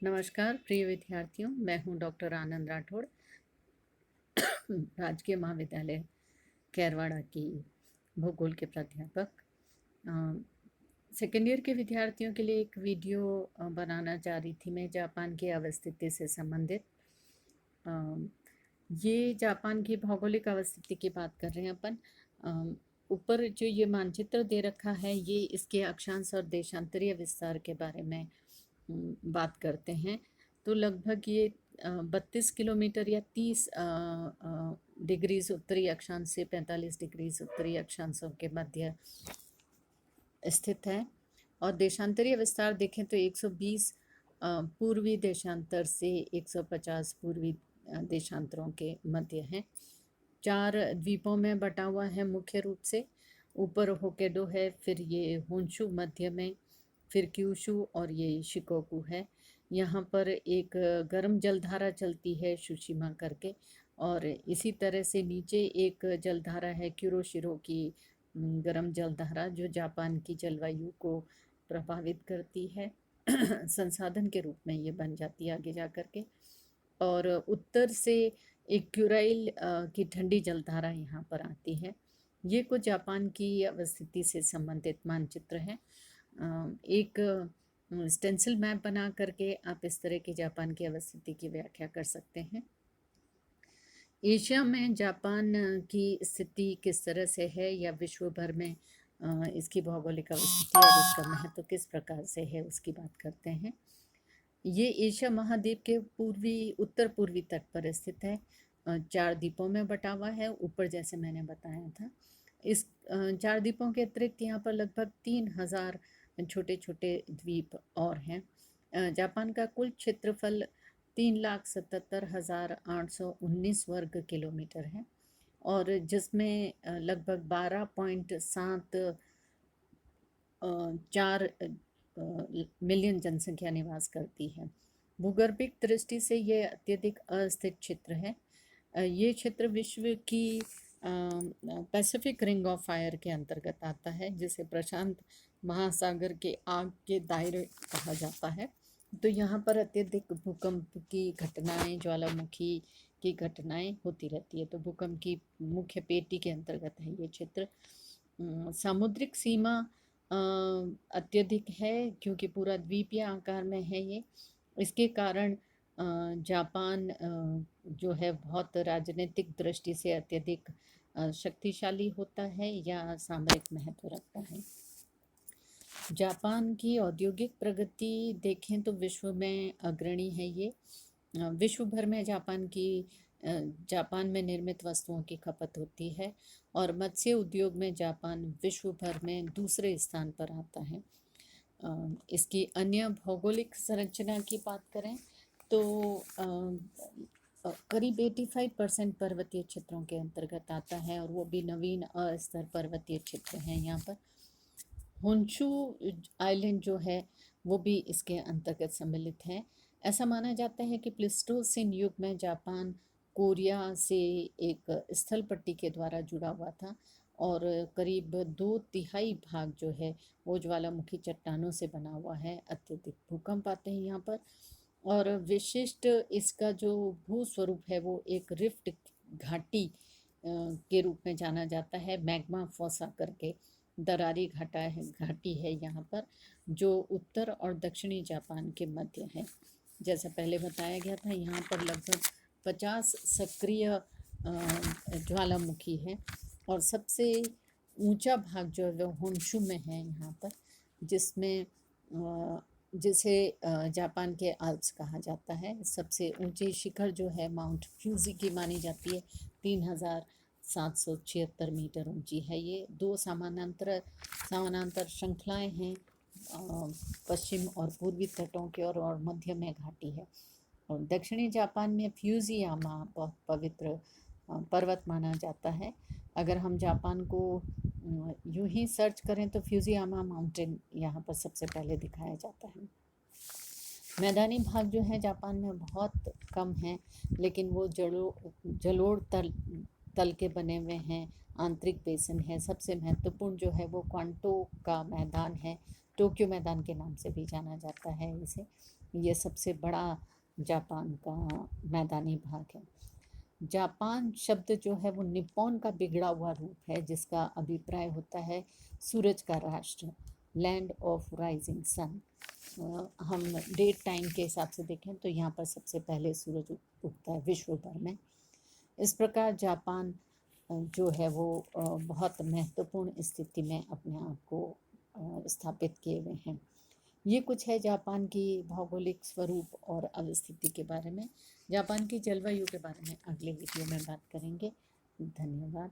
नमस्कार प्रिय विद्यार्थियों, मैं हूं डॉक्टर आनंद राठौड़, राजकीय महाविद्यालय कैरवाड़ा की भूगोल के प्राध्यापक। सेकेंड ईयर के विद्यार्थियों के लिए एक वीडियो बनाना चाह रही थी मैं जापान की अवस्थिति से संबंधित। ये जापान की भौगोलिक अवस्थिति की बात कर रहे हैं अपन। ऊपर जो ये मानचित्र दे रखा है ये इसके अक्षांश और देशांतरीय विस्तार के बारे में बात करते हैं। तो लगभग ये 32 किलोमीटर या 30 डिग्रीज उत्तरी अक्षांश से 45 डिग्रीज उत्तरी अक्षांशों के मध्य स्थित है। और देशांतरीय विस्तार देखें तो 120 पूर्वी देशांतर से 150 पूर्वी देशांतरों के मध्य है। 4 द्वीपों में बटा हुआ है मुख्य रूप से। ऊपर होक्काइडो है, फिर ये होन्शु मध्य में, फिर क्यूशु और ये शिकोकू है। यहाँ पर एक गर्म जलधारा चलती है सुशिमा करके, और इसी तरह से नीचे एक जलधारा है क्यूरोशिरो की गर्म जलधारा, जो जापान की जलवायु को प्रभावित करती है संसाधन के रूप में ये बन जाती है आगे जा कर के। और उत्तर से एक क्यूराइल की ठंडी जलधारा यहाँ पर आती है। ये कुछ जापान की अवस्थिति से संबंधित मानचित्र है। एक स्टेंसिल मैप बना करके आप इस तरह की जापान की अवस्थिति की व्याख्या कर सकते हैं। एशिया में जापान की स्थिति किस तरह से है या विश्व भर में इसकी भौगोलिक अवस्थिति और इसका महत्व किस प्रकार से है उसकी बात करते हैं। ये एशिया महाद्वीप के उत्तर पूर्वी तट पर स्थित है। 4 द्वीपों में बटा हुआ है, ऊपर जैसे मैंने बताया था। इस 4 द्वीपों के अतिरिक्त यहाँ पर लगभग 3000 छोटे छोटे द्वीप और हैं। जापान का कुल क्षेत्रफल 3,77,819 वर्ग किलोमीटर है, और जिसमें लगभग 12.74 मिलियन जनसंख्या निवास करती है। भूगर्भिक दृष्टि से ये अत्यधिक अस्थिर क्षेत्र है। ये क्षेत्र विश्व की पैसिफिक रिंग ऑफ फायर के अंतर्गत आता है, जिसे प्रशांत महासागर के आग के दायरे कहा जाता है। तो यहाँ पर अत्यधिक भूकंप की घटनाएं, ज्वालामुखी की घटनाएं होती रहती है। तो भूकंप की मुख्य पेटी के अंतर्गत है ये क्षेत्र। सामुद्रिक सीमा अत्यधिक है क्योंकि पूरा द्वीपीय आकार में है ये। इसके कारण जापान जो है बहुत राजनीतिक दृष्टि से अत्यधिक शक्तिशाली होता है या सामरिक महत्व रखता है। जापान की औद्योगिक प्रगति देखें तो विश्व में अग्रणी है ये। विश्व भर में जापान में निर्मित वस्तुओं की खपत होती है, और मत्स्य उद्योग में जापान विश्व भर में दूसरे स्थान पर आता है। इसकी अन्य भौगोलिक संरचना की बात करें तो करीब 85% पर्वतीय क्षेत्रों के अंतर्गत आता है, और वो भी नवीन अस्तर पर्वतीय क्षेत्र हैं। यहाँ पर होन्शु आइलैंड जो है वो भी इसके अंतर्गत सम्मिलित है। ऐसा माना जाता है कि प्लीस्टोसिन युग में जापान कोरिया से एक स्थल पट्टी के द्वारा जुड़ा हुआ था, और करीब 2/3 भाग जो है वो ज्वालामुखी चट्टानों से बना हुआ है। अत्यधिक भूकंप आते हैं यहाँ पर, और विशिष्ट इसका जो भूस्वरूप है वो एक रिफ्ट घाटी के रूप में जाना जाता है। मैग्मा फोसा करके दरारी घाटी है यहाँ पर, जो उत्तर और दक्षिणी जापान के मध्य है। जैसा पहले बताया गया था, यहाँ पर लगभग 50 सक्रिय ज्वालामुखी है, और सबसे ऊंचा भाग जो है वो होन्शु में है यहाँ पर, जिसे जापान के आल्प्स कहा जाता है। सबसे ऊंची शिखर जो है माउंट फ्यूजी की मानी जाती है। 3776 मीटर ऊंची है ये। 2 समानांतर श्रृंखलाएं हैं, पश्चिम और पूर्वी तटों के, और मध्य में घाटी है। और दक्षिणी जापान में फ्यूजियामा बहुत पवित्र पर्वत माना जाता है। अगर हम जापान को यूं ही सर्च करें तो फ्यूजियामा माउंटेन यहाँ पर सबसे पहले दिखाया जाता है। मैदानी भाग जो है जापान में बहुत कम है, लेकिन वो जलोढ़ तल के बने हुए हैं। आंतरिक बेसिन है। सबसे महत्वपूर्ण जो है वो क्वांटो का मैदान है, टोक्यो मैदान के नाम से भी जाना जाता है इसे। ये सबसे बड़ा जापान का मैदानी भाग है। जापान शब्द जो है वो निप्पॉन का बिगड़ा हुआ रूप है, जिसका अभिप्राय होता है सूरज का राष्ट्र, लैंड ऑफ राइजिंग सन। हम डेट टाइम के हिसाब से देखें तो यहाँ पर सबसे पहले सूरज उगता है विश्व भर में। इस प्रकार जापान जो है वो बहुत महत्वपूर्ण स्थिति में अपने आप को स्थापित किए हुए हैं। ये कुछ है जापान की भौगोलिक स्वरूप और अवस्थिति के बारे में। जापान की जलवायु के बारे में अगले वीडियो में बात करेंगे। धन्यवाद।